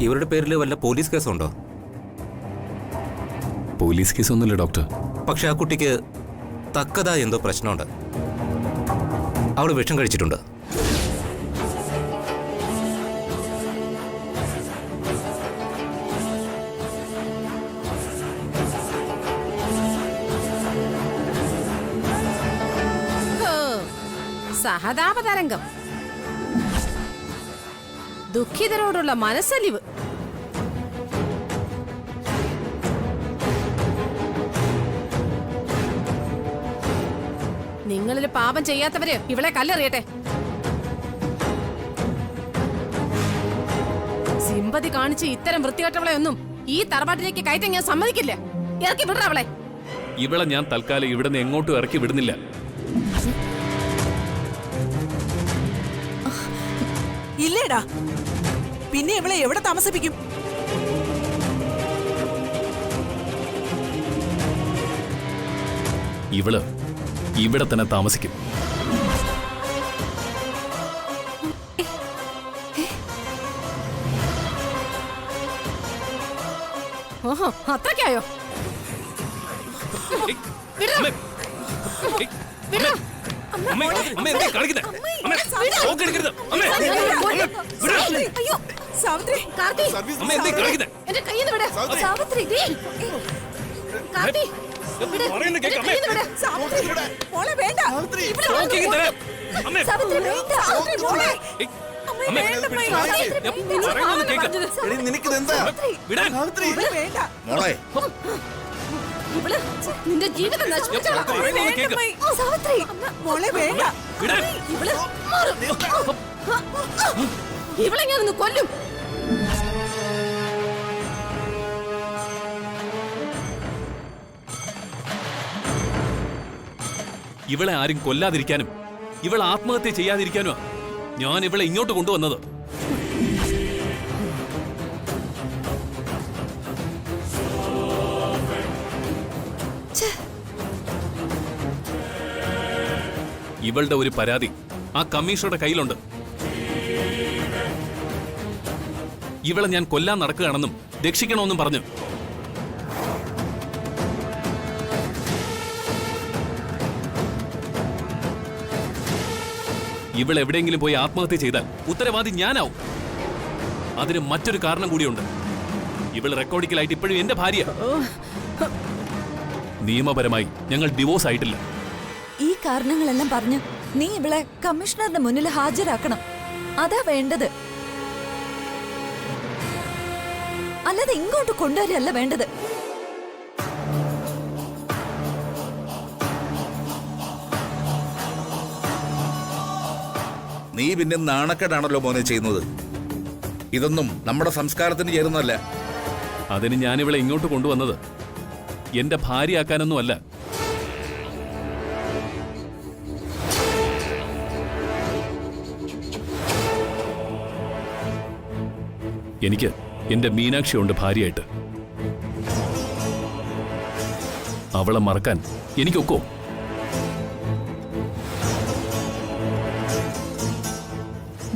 ഇവരുടെ പേരിൽ വല്ല പോലീസ് കേസുണ്ടോ? പോലീസ് കേസൊന്നുമില്ല ഡോക്ടർ. പക്ഷെ ആ കുട്ടിക്ക് തക്കതായ എന്തോ പ്രശ്നമുണ്ട്. അവൾ വിഷം കഴിച്ചിട്ടുണ്ട്. സഹതാപതരംഗം, ദുഃഖിതരോടുള്ള മനസ്സലിവ്. നിങ്ങളിൽ പാപം ചെയ്യാത്തവര് ഇവളെ കല്ലെറിയട്ടെ. സിമ്പതി കാണിച്ച് ഇത്തരം വൃത്തികെട്ടവളെ ഒന്നും ഈ തറവാട്ടിലേക്ക് കയറ്റാൻ ഞാൻ സമ്മതിക്കില്ല. ഇറക്കി വിടറ അവളെ. ഇവളെ ഞാൻ തൽക്കാലം ഇവിടെ നിന്ന് എങ്ങോട്ടും ഇറക്കി വിടുന്നില്ല. ഇല്ലേടാ, പിന്നെ ഇവളെ എവിടെ താമസിപ്പിക്കും? ഇവള് ഇവിടെ തന്നെ താമസിക്കും. ഓഹോ, അത്രയ്ക്കായോ? നിന്റെ ജീവിതം ഇവളെ ഞാനൊന്ന് കൊല്ലും. ഇവളെ ആരും കൊല്ലാതിരിക്കാനും ഇവളെ ആത്മഹത്യ ചെയ്യാതിരിക്കാനുമാ ഞാൻ ഇവളെ ഇങ്ങോട്ട് കൊണ്ടുവന്നത്. ഇവളുടെ ഒരു പരാതി ആ കമ്മീഷണറുടെ കയ്യിലുണ്ട്. ഇവളെ ഞാൻ കൊല്ലാൻ നടക്കുകയാണെന്നും രക്ഷിക്കണമെന്നും പറഞ്ഞു. ഇവൾ എവിടെയെങ്കിലും പോയി ആത്മഹത്യ ചെയ്താൽ ഉത്തരവാദി ഞാനാവും. അതിന് മറ്റൊരു കാരണം കൂടിയുണ്ട്. ഇവൾ റെക്കോർഡിക്കലായിട്ട് ഇപ്പോഴും എന്റെ ഭാര്യ. നിയമപരമായി ഞങ്ങൾ ഡിവോഴ്സ് ആയിട്ടില്ല. ഈ കാരണങ്ങളെല്ലാം പറഞ്ഞ് നീ ഇവളെ കമ്മീഷണറുടെ മുന്നിൽ ഹാജരാക്കണം. അതാ വേണ്ടത്. അല്ലാതെ ഇങ്ങോട്ട് കൊണ്ടുവരികയല്ല വേണ്ടത്. നീ പിന്നെ നാണക്കേടാണല്ലോ മോനെ ചെയ്യുന്നത്. ഇതൊന്നും നമ്മുടെ സംസ്കാരത്തിന് ചേരുന്നതല്ല. അതിന് ഞാനിവളെ ഇങ്ങോട്ട് കൊണ്ടുവന്നത് എന്റെ ഭാര്യയാക്കാനൊന്നുമല്ല. എനിക്ക് എന്റെ മീനാക്ഷി ഉണ്ട് ഭാര്യയായിട്ട്. അവളെ മറക്കാൻ എനിക്കൊക്കോ?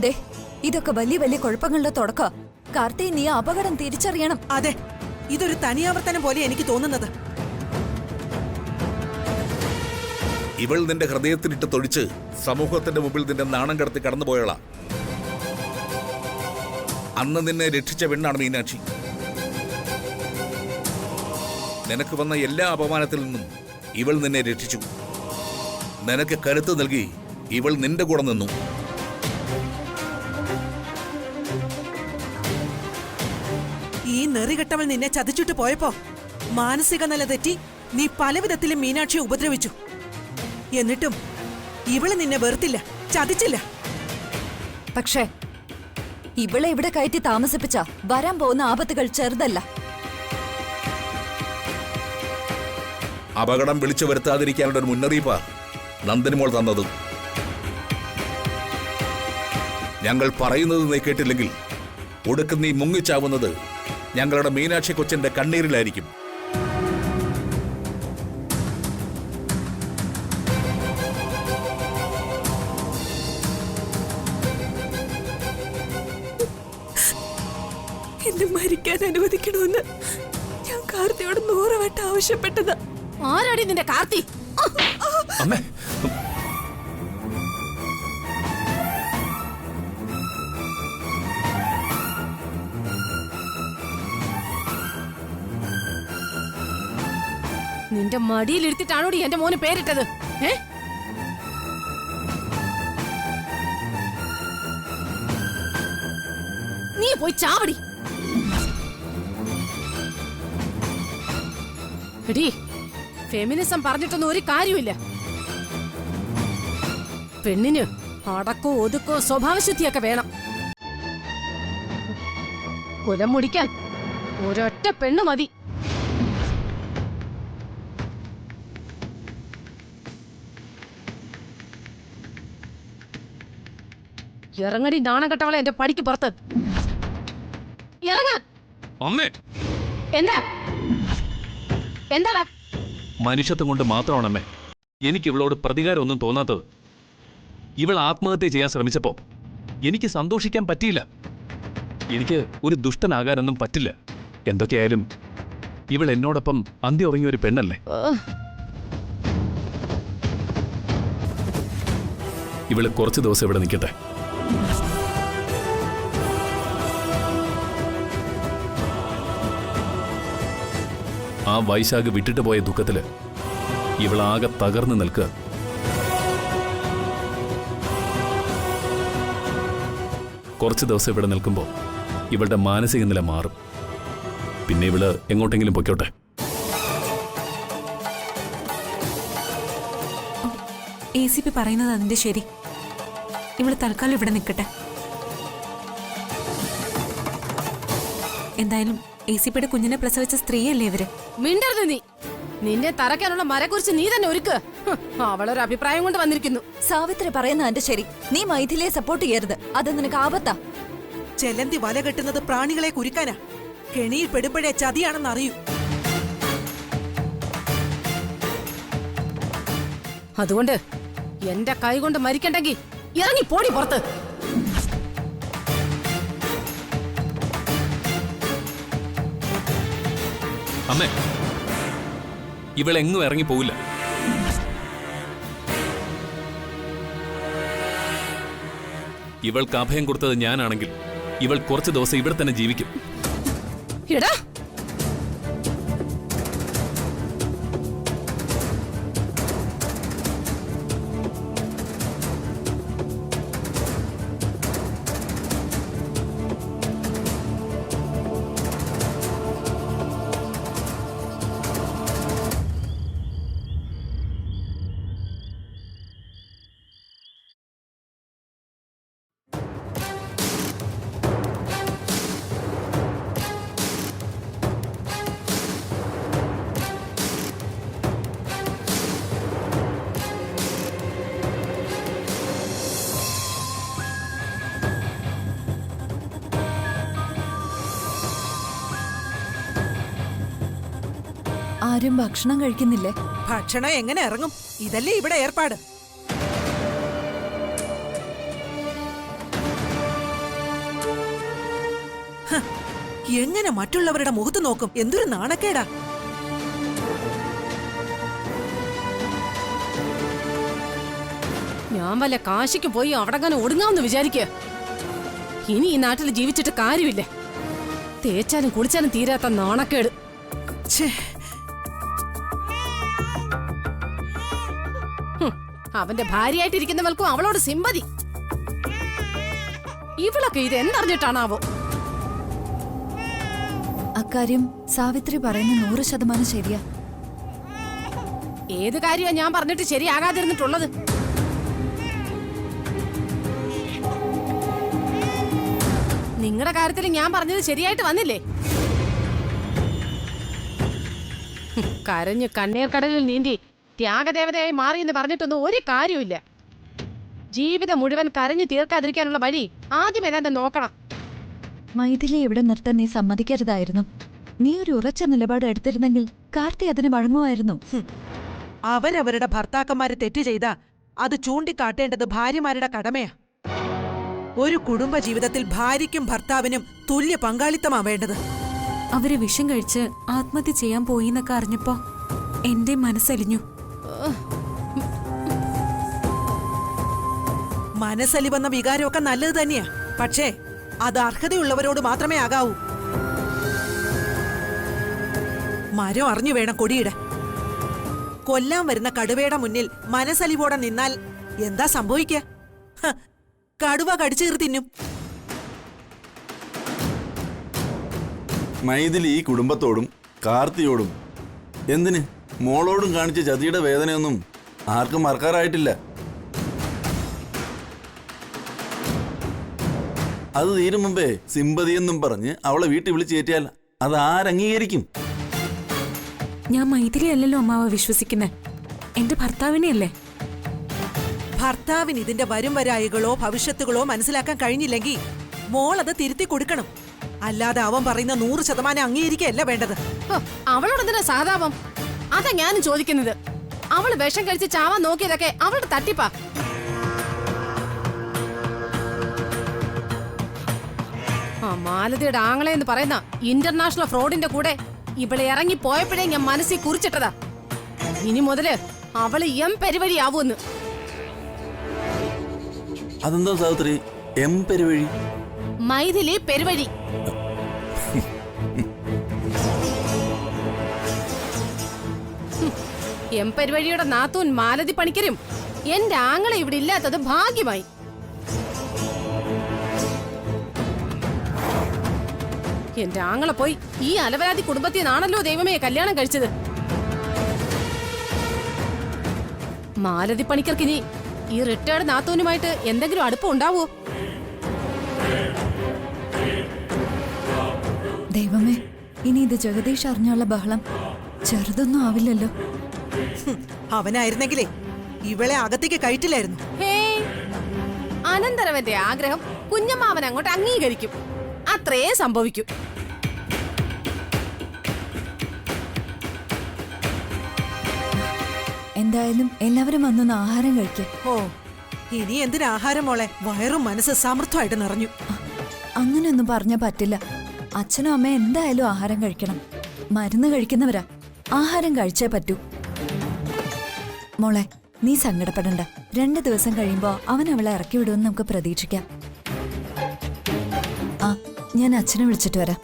ദേ, ഇതൊക്കെ വലിയ വലിയ കുഴപ്പങ്ങളുടെ തുടക്ക. കാർത്തി, നീ അപകടം തിരിച്ചറിയണം. അതെ, ഇതൊരു തനിയാവർത്തനം പോലെ എനിക്ക് തോന്നുന്നത്. ഇവൾ നിന്റെ ഹൃദയത്തിലിട്ട് തൊഴിച്ച് സമൂഹത്തിന്റെ മുമ്പിൽ നിന്റെ നാണം കടത്തി കടന്നുപോയളാ. അന്ന് നിന്നെ രക്ഷിച്ച പെണ്ണാണ് മീനാക്ഷി. നിനക്ക് വന്ന എല്ലാ അപമാനത്തിൽ നിന്നും ഇവൾ നിന്നെ രക്ഷിച്ചു. നിനക്ക് കരുത്ത് നൽകി ഇവൾ നിന്റെ കൂടെ നിന്നു. ഈ നെറികെട്ടവൾ നിന്നെ ചതിച്ചിട്ട് പോയപ്പോ മാനസിക നില തെറ്റി നീ പലവിധത്തിലും മീനാക്ഷിയെ ഉപദ്രവിച്ചു. എന്നിട്ടും ഇവള് നിന്നെ വെറുത്തില്ല, ചതിച്ചില്ല. പക്ഷേ ഇവളെ ഇവിടെ കയറ്റി താമസിപ്പിച്ച വരാൻ പോകുന്ന ആപത്തുകൾ ചെറുതല്ല. അപകടം വിളിച്ചു വരുത്താതിരിക്കാനുള്ള ഒരു മുന്നറിയിപ്പാ നന്ദനിമോൾ തന്നത്. ഞങ്ങൾ പറയുന്നത് നീ കേട്ടില്ലെങ്കിൽ ഒടുക്കം നീ മുങ്ങിച്ചാവുന്നത് ഞങ്ങളുടെ മീനാക്ഷി കൊച്ചിന്റെ കണ്ണീരിലായിരിക്കും. എന്നെ മരിക്കാൻ അനുവദിക്കണമെന്ന് ഞാൻ കാർത്തിയോട് 100 വട്ടം ആവശ്യപ്പെട്ടതാ. ആരാടി നിന്റെ കാർത്തി? അമ്മേ, നിന്റെ മടിയിലിരുത്തിട്ടാണോടി എന്റെ മോന് പേരിട്ടത്? നീ പോയി ചാവടി. എടീ, ഫെമിനിസം പറഞ്ഞിട്ടൊന്നും ഒരു കാര്യമില്ല. പെണ്ണിന് അടക്കോ ഒതുക്കോ സ്വഭാവശുദ്ധിയൊക്കെ വേണം. കുലം മുടിക്കാൻ ഒരൊറ്റ പെണ്ണ് മതി. ഇറങ്ങടി നാണം കെട്ടവളെ എന്റെ പടിക്ക് പുറത്ത്. ഇറങ്ങാൻ. അമ്മേ, എന്താ എന്താ മനുഷ്യത്വം കൊണ്ട് മാത്രമാണ് അമ്മേ എനിക്ക് ഇവളോട് പ്രതികാരമൊന്നും തോന്നാത്തത്. ഇവൾ ആത്മഹത്യ ചെയ്യാൻ ശ്രമിച്ചപ്പോ എനിക്ക് സന്തോഷിക്കാൻ പറ്റിയില്ല. എനിക്ക് ഒരു ദുഷ്ടനാകാനൊന്നും പറ്റില്ല. എന്തൊക്കെയായാലും ഇവൾ എന്നോടൊപ്പം അന്ത്യം ഉറങ്ങിയ ഒരു പെണ്ണല്ലേ. ഇവള് കുറച്ച് ദിവസം ഇവിടെ നിൽക്കട്ടെ. ആ വൈശാഖ് വിട്ടിട്ട് പോയ ദുഃഖത്തില് ഇവളാകെ തകർന്നു നിൽക്കുക. കുറച്ച് ദിവസം ഇവിടെ നിൽക്കുമ്പോൾ ഇവളുടെ മാനസിക നില മാറും. പിന്നെ ഇവള് എങ്ങോട്ടെങ്കിലും പൊയ്ക്കോട്ടെ. ACP പറയുന്നത് അതിന്റെ ശരി. ഇവള് തൽക്കാലം ഇവിടെ നിൽക്കട്ടെ. എന്തായാലും ACPയുടെ കുഞ്ഞിനെ പ്രസവിച്ച സ്ത്രീയല്ലേ ഇവര്. മിണ്ടരുത് നീ. നിന്നെ തറയ്ക്കാനുള്ള മരക്കുറിച്ച് നീ തന്നെ ഒരുക്ക്. അവളൊരു അഭിപ്രായം കൊണ്ട് വന്നിരിക്കുന്നു. സാവിത്രി പറയുന്ന എന്റെ ശരി. നീ മൈഥിലിയെ സപ്പോർട്ട് ചെയ്യരുത്. അത് നിനക്ക് ആപത്താ. ചെലന്തി വല കെട്ടുന്നത് പ്രാണികളെ കുരുക്കാനാ. കെണിയിൽ പെടുമ്പോഴേ ചതിയാണെന്ന് അറിയൂ. അതുകൊണ്ട് എന്റെ കൈ കൊണ്ട് മരിക്കണ്ടെങ്കിൽ ഇറങ്ങി പോടി പുറത്ത്. അമ്മേ, ഇവളെങ്ങും ഇറങ്ങി പോവില്ല. ഇവൾക്ക് അഭയം കൊടുത്തത് ഞാനാണെങ്കിൽ ഇവൾ കുറച്ച് ദിവസം ഇവിടെ തന്നെ ജീവിക്കും. എടാ, ആരും ഭക്ഷണം കഴിക്കുന്നില്ലേ? ഭക്ഷണം എങ്ങനെ ഇറങ്ങും? ഇതല്ലേ ഇവിടെ ഏർപ്പാട്. ഹ, എങ്ങനെ മറ്റുള്ളവരുടെ മുഖത്ത് നോക്കും? എന്തൊരു നാണക്കേടാ. ഞാൻ വല്ല കാശിക്ക് പോയി അവിടെങ്ങനെ ഒടുങ്ങാമെന്ന് വിചാരിക്കുക. ഇനി ഈ നാട്ടിൽ ജീവിച്ചിട്ട് കാര്യമില്ല. തേച്ചാലും കുളിച്ചാലും തീരാത്ത നാണക്കേട്. ഛേ, അവന്റെ ഭാര്യയായിട്ടിരിക്കുന്നവൾക്കും അവളോട് സിമ്പതി. ഇവളൊക്കെ ഇത് എന്തറിഞ്ഞിട്ടാണാവോ? അക്കാര്യം സാവിത്രി പറയുന്ന 100% ശരിയാ. ഏത് കാര്യമാ ഞാൻ പറഞ്ഞിട്ട് ശരിയാകാതിരുന്നിട്ടുള്ളത്? നിങ്ങളുടെ കാര്യത്തിൽ ഞാൻ പറഞ്ഞത് ശരിയായിട്ട് വന്നില്ലേ? കരഞ്ഞ് കണ്ണീർ കടലിൽ നീന്തി ത്യാഗദേവതയായി മാറിയെന്ന് പറഞ്ഞിട്ടൊന്നും ഒരു കാര്യമില്ല. ജീവിതം മുഴുവൻ കരഞ്ഞു തീർക്കാതിരിക്കാനുള്ള വഴി ആദ്യം ഏതാണ്ട് നോക്കണം. മൈഥിലി ഇവിടെ നിർത്താൻ നീ സമ്മതിക്കരുതായിരുന്നു. നീ ഒരു ഉറച്ച നിലപാട് എടുത്തിരുന്നെങ്കിൽ കാർത്തി അതിന് വഴങ്ങുമായിരുന്നു. അവരവരുടെ ഭർത്താക്കന്മാരെ തെറ്റ് ചെയ്താ അത് ചൂണ്ടിക്കാട്ടേണ്ടത് ഭാര്യമാരുടെ കടമയാ. ഒരു കുടുംബ ജീവിതത്തിൽ ഭാര്യയ്ക്കും ഭർത്താവിനും തുല്യ പങ്കാളിത്തമാ വേണ്ടത്. അവര് വിഷം കഴിച്ച് ആത്മഹത്യ ചെയ്യാൻ പോയി എന്നൊക്കെ അറിഞ്ഞപ്പോ എന്റെ മനസ്സലിഞ്ഞു. മനസ്സലിവെന്ന വികാരമൊക്കെ നല്ലത് തന്നെയാ, പക്ഷേ അത് അർഹതയുള്ളവരോട് മാത്രമേ ആകാവൂ. മരം അറിഞ്ഞു വേണം കൊടിയിടാൻ. കൊല്ലാൻ വരുന്ന കടുവയുടെ മുന്നിൽ മനസ്സലിവോടെ നിന്നാൽ എന്താ സംഭവിക്കുക? കടുവ കടിച്ചു കീറി തിന്നും. മൈഥിലി ഈ കുടുംബത്തോടും കാർത്തിയോടും എന്തിന് മോളോടും കാണിച്ച ചതിയുടെ വേദനയൊന്നും ആർക്കും മറക്കാറായിട്ടില്ല. അത് തീരും മുമ്പേ സിമ്പതിയെന്നും പറഞ്ഞ് അവളെ വീട്ടിൽ വിളിച്ച് കയറ്റിയാൽ അത് ആരംഗീകരിക്കും? ഞാൻ മൈഥിലി അല്ലല്ലോ അമ്മാവ വിശ്വസിക്കുന്നേ, എന്റെ ഭർത്താവിനെയല്ലേ. ഭർത്താവിന് ഇതിന്റെ വരും വരായികളോ ഭവിഷ്യത്തുകളോ മനസ്സിലാക്കാൻ കഴിഞ്ഞില്ലെങ്കിൽ മോൾ അത് തിരുത്തി കൊടുക്കണം. അല്ലാതെ അവൻ പറയുന്ന 100% അംഗീകരിക്കുകയല്ല വേണ്ടത്. അവളോടെന്തിനാ സഹതാപം? അതാ ഞാനും ചോദിക്കുന്നത്. അവള് വിഷം കഴിച്ച് ചാവാൻ നോക്കിയതൊക്കെ അവളുടെ തട്ടിപ്പാ. മാലതിയുടെ ആങ്ങളെ എന്ന് പറയുന്ന ഇന്റർനാഷണൽ ഫ്രോഡിന്റെ കൂടെ ഇവളെ ഇറങ്ങി പോയപ്പോഴേ ഞാൻ മനസ്സിൽ കുറിച്ചിട്ടതാ. ഇനി മുതല് അവള് പെരുവഴിയാവൂന്ന്. അതെന്താ സാവിത്രി പെരുവഴി? മൈഥിലി പെരുവഴി. പെരുവഴിയുടെ നാത്തൂൻ മാലതി പണിക്കരും എന്റെ ആങ്ങളെ ഇവിടെ ഇല്ലാത്തത് ഭാഗ്യമായി. എന്റെ ആങ്ങളെ പോയി ഈ അലവരാതി കുടുംബത്തിനാണല്ലോ ദൈവമേ കല്യാണം കഴിച്ചത്. മാലതി പണിക്കർക്കിനി ഈ റിട്ടയർഡ് നാത്തൂനുമായിട്ട് എന്തെങ്കിലും അടുപ്പം ഉണ്ടാവോ? ദൈവമേ, ഇനി ഇത് ജഗദീഷ് അറിഞ്ഞുള്ള ബഹളം ചെറുതൊന്നും ആവില്ലല്ലോ. അവനായിരുന്നെങ്കിലേ ഇവളെ അകത്തേക്ക് കയറ്റില്ലായിരുന്നു. അനന്തരവന്റെ ആഗ്രഹം കുഞ്ഞമ്മാവൻ അങ്ങോട്ട് അംഗീകരിക്കും, അത്രേ സംഭവിക്കും. എന്തായാലും എല്ലാവരും വന്നൊന്ന് ആഹാരം കഴിക്കും. ഓ, ഇനി എന്തിനാ ആഹാരം മോളെ? വയറും മനസ്സ് സമൃദ്ധമായിട്ട് നിറഞ്ഞു. അങ്ങനെയൊന്നും പറഞ്ഞാ പറ്റില്ല. അച്ഛനും അമ്മയും എന്തായാലും ആഹാരം കഴിക്കണം. മരുന്ന് കഴിക്കുന്നവരാ, ആഹാരം കഴിച്ചേ പറ്റൂ. മോളെ, നീ സങ്കടപ്പെടണ്ട. 2 ദിവസം കഴിയുമ്പോ അവൻ അവളെ ഇറക്കി വിടുമെന്ന് നമുക്ക് പ്രതീക്ഷിക്കാം. ആ, ഞാൻ അച്ഛനെ വിളിച്ചിട്ട് വരാം.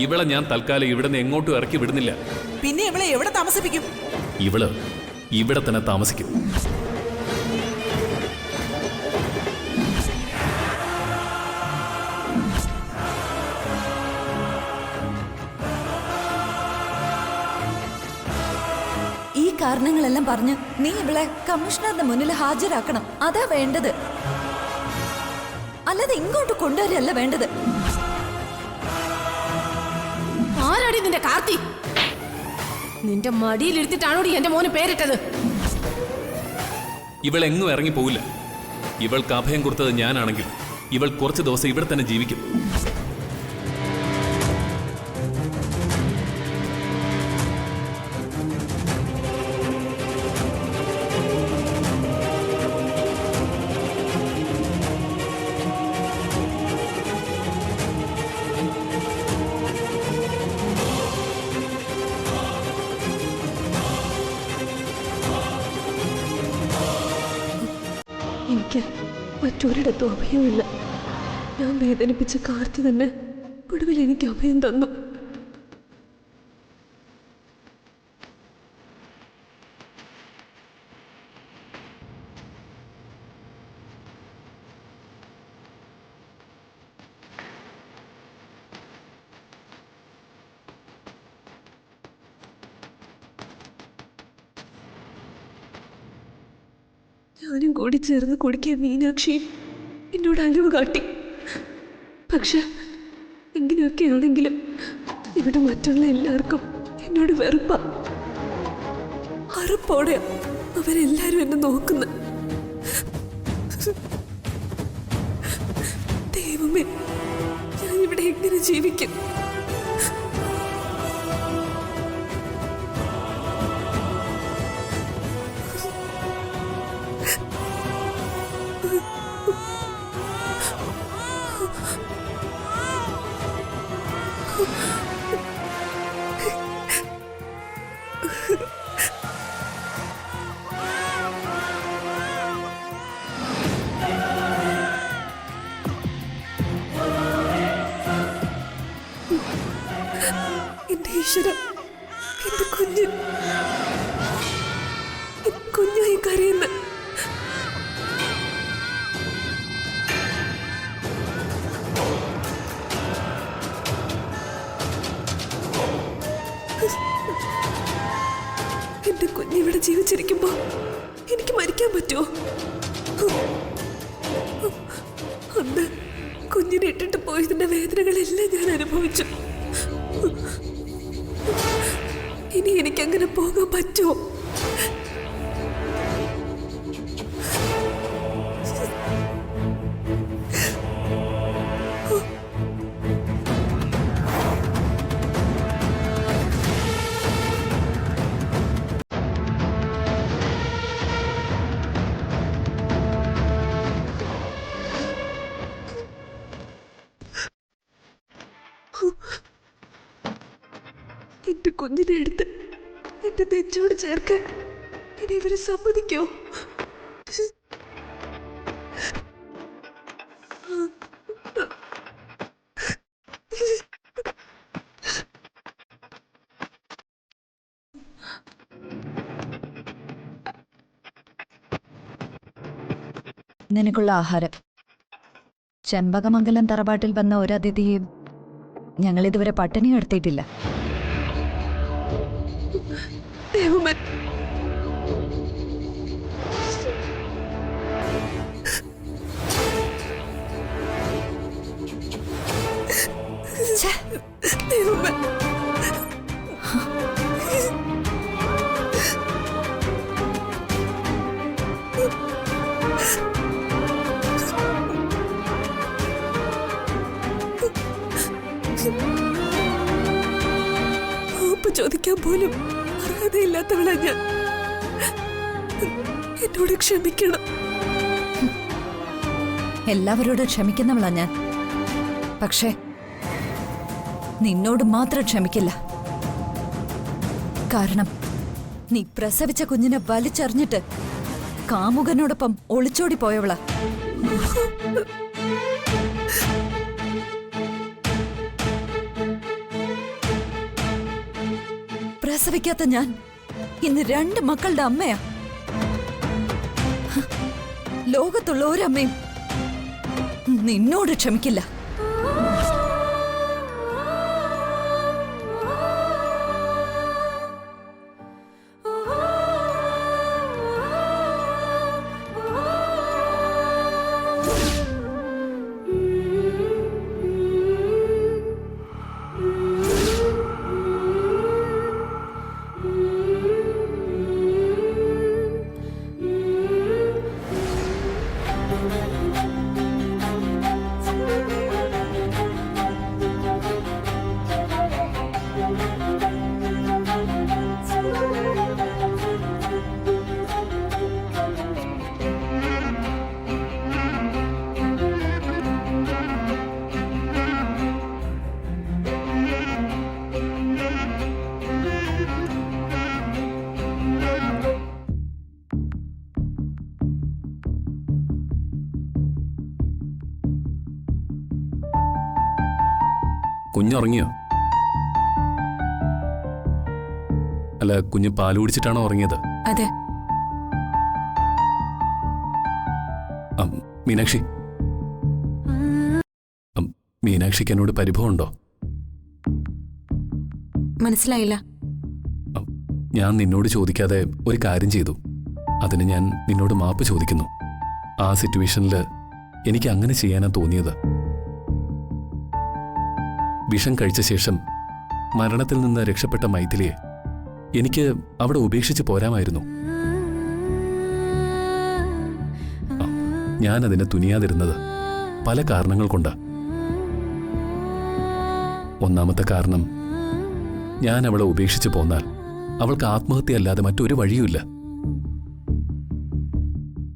ഇവളെ ഞാൻ തൽക്കാലം ഇവിടെ നിന്ന് എങ്ങോട്ടും ഇറക്കി വിടുന്നില്ല. പിന്നെ ഇവളെ എവിടെ താമസിപ്പിക്കും? ഇവള് ഇവിടെ തന്നെ താമസിക്കും. ഈ കാരണങ്ങളെല്ലാം പറഞ്ഞ് നീ ഇവളെ കമ്മീഷണറുടെ മുന്നിൽ ഹാജരാക്കണം. അതാ വേണ്ടത്, അല്ലാതെ ഇങ്ങോട്ട് കൊണ്ടുവരല്ല വേണ്ടത്. ആരാടി നിന്റെ കാർത്തി? നിന്റെ മടിയിലിരുത്തിട്ടാണോടി എന്റെ മോന് പേരിട്ടത്? ഇവൾ എങ്ങും ഇറങ്ങി പോവില്ല. ഇവൾക്ക് അഭയം കൊടുത്തത് ഞാനാണെങ്കിൽ ഇവൾ കുറച്ച് ദിവസം ഇവിടെ തന്നെ ജീവിക്കും. എനിക്ക് മറ്റൊരിടത്തും അഭയമില്ല. ഞാൻ വേദനിപ്പിച്ച കാർത്തി തന്നെ ഒടുവിൽ എനിക്ക് അഭയം തന്നു. ഞാനും കൂടി ചേർന്ന് കുടിക്കാൻ മീനാക്ഷി എന്നോട് അലിവ് കാട്ടി. പക്ഷെ ഇങ്ങനെയൊക്കെയാണെങ്കിലും ഇവിടെ മറ്റുള്ള എല്ലാവർക്കും എന്നോട് വെറുപ്പ. അറപ്പോടെ അവരെല്ലാരും എന്നെ നോക്കുന്നു. ദൈവമേ, ഞാൻ ഇവിടെ എങ്ങനെ ജീവിക്കും? എന്റെ ഈശ്വര, എന്റെ കുഞ്ഞായി കരയുന്ന. എന്റെ കുഞ്ഞിവിടെ ജീവിച്ചിരിക്കുമ്പോ എനിക്ക് മരിക്കാൻ പറ്റുമോ? അന്ന് കുഞ്ഞിനെ ഇട്ടിട്ട് പോയതിന്റെ വേദനകളെല്ലാം ഞാൻ അനുഭവിച്ചു. ഇനി എനിക്കങ്ങനെ പോകാൻ പറ്റുമോ? എന്റെ കുഞ്ഞിനെ എടുത്ത് എന്റെ നെഞ്ചോട് ചേർക്കാൻ ഇനി ഇവര് സമ്മതിക്കോ? നിനക്കുള്ള ആഹാരം. ചെമ്പകമംഗലം തറവാട്ടിൽ വന്ന ഒരതിഥിയും ഞങ്ങളിതുവരെ പട്ടിണി എടുത്തിട്ടില്ല. ദൈവമേ, ദൈവമേ, മാപ്പ് ചോദിക്കാൻ പോലും അർഹതയില്ലാത്തവളാ ഞാൻ. എന്നോട് ക്ഷമിക്കണം. എല്ലാവരോടും ക്ഷമിക്കുന്നവളാ ഞാൻ. പക്ഷേ നിന്നോട് മാത്രം ക്ഷമിക്കില്ല. കാരണം നീ പ്രസവിച്ച കുഞ്ഞിനെ വലിച്ചെറിഞ്ഞിട്ട് കാമുകനോടൊപ്പം ഒളിച്ചോടി പോയവളാ. പ്രസവിക്കാത്ത ഞാൻ ഇന്ന് 2 മക്കളുടെ അമ്മയാ. ലോകത്തുള്ള ഒരമ്മയും നിന്നോട് ക്ഷമിക്കില്ല. കുഞ്ഞുറങ്ങിയോ? അല്ല, കുഞ്ഞ് പാല് കുടിച്ചിട്ടാണോ ഉറങ്ങിയത്? അതെ. മീനാക്ഷി, മീനാക്ഷിക്ക് എന്നോട് പരിഭവമുണ്ടോ? മനസ്സിലായില്ല. ഞാൻ നിന്നോട് ചോദിക്കാതെ ഒരു കാര്യം ചെയ്തു. അതിന് ഞാൻ നിന്നോട് മാപ്പ് ചോദിക്കുന്നു. ആ സിറ്റുവേഷനിൽ എനിക്ക് അങ്ങനെ ചെയ്യാനാ തോന്നിയത്. വിഷം കഴിച്ച ശേഷം മരണത്തിൽ നിന്ന് രക്ഷപ്പെട്ട മൈഥിലിയെ എനിക്ക് അവിടെ ഉപേക്ഷിച്ച് പോരാമായിരുന്നു. ഞാനതിനെ തുനിയാതിരുന്നത് പല കാരണങ്ങൾ കൊണ്ടാ. ഒന്നാമത്തെ കാരണം, ഞാൻ അവളെ ഉപേക്ഷിച്ച് പോന്നാൽ അവൾക്ക് ആത്മഹത്യയല്ലാതെ മറ്റൊരു വഴിയുമില്ല.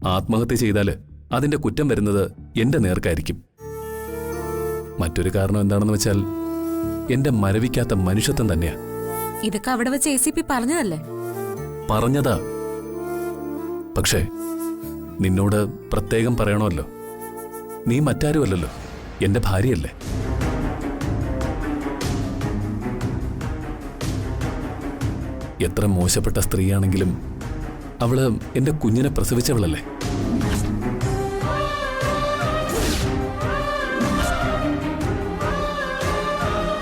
ആത്മഹത്യ ചെയ്താൽ അതിന്റെ കുറ്റം വരുന്നത് എന്റെ നേർക്കായിരിക്കും. മറ്റൊരു കാരണം എന്താണെന്ന് വെച്ചാൽ എന്റെ മരവിക്കാത്ത മനുഷ്യത്വം തന്നെയാ. ഇതൊക്കെ അവിടെ വെച്ച് ACP പറഞ്ഞതല്ലേ? പറഞ്ഞതാ. പക്ഷേ നിന്നോട് പ്രത്യേകം പറയണമല്ലോ. നീ മറ്റാരുമല്ലല്ലോ, എന്റെ ഭാര്യയല്ലേ. എത്ര മോശപ്പെട്ട സ്ത്രീയാണെങ്കിലും അവള് എന്റെ കുഞ്ഞിനെ പ്രസവിച്ചവളല്ലേ.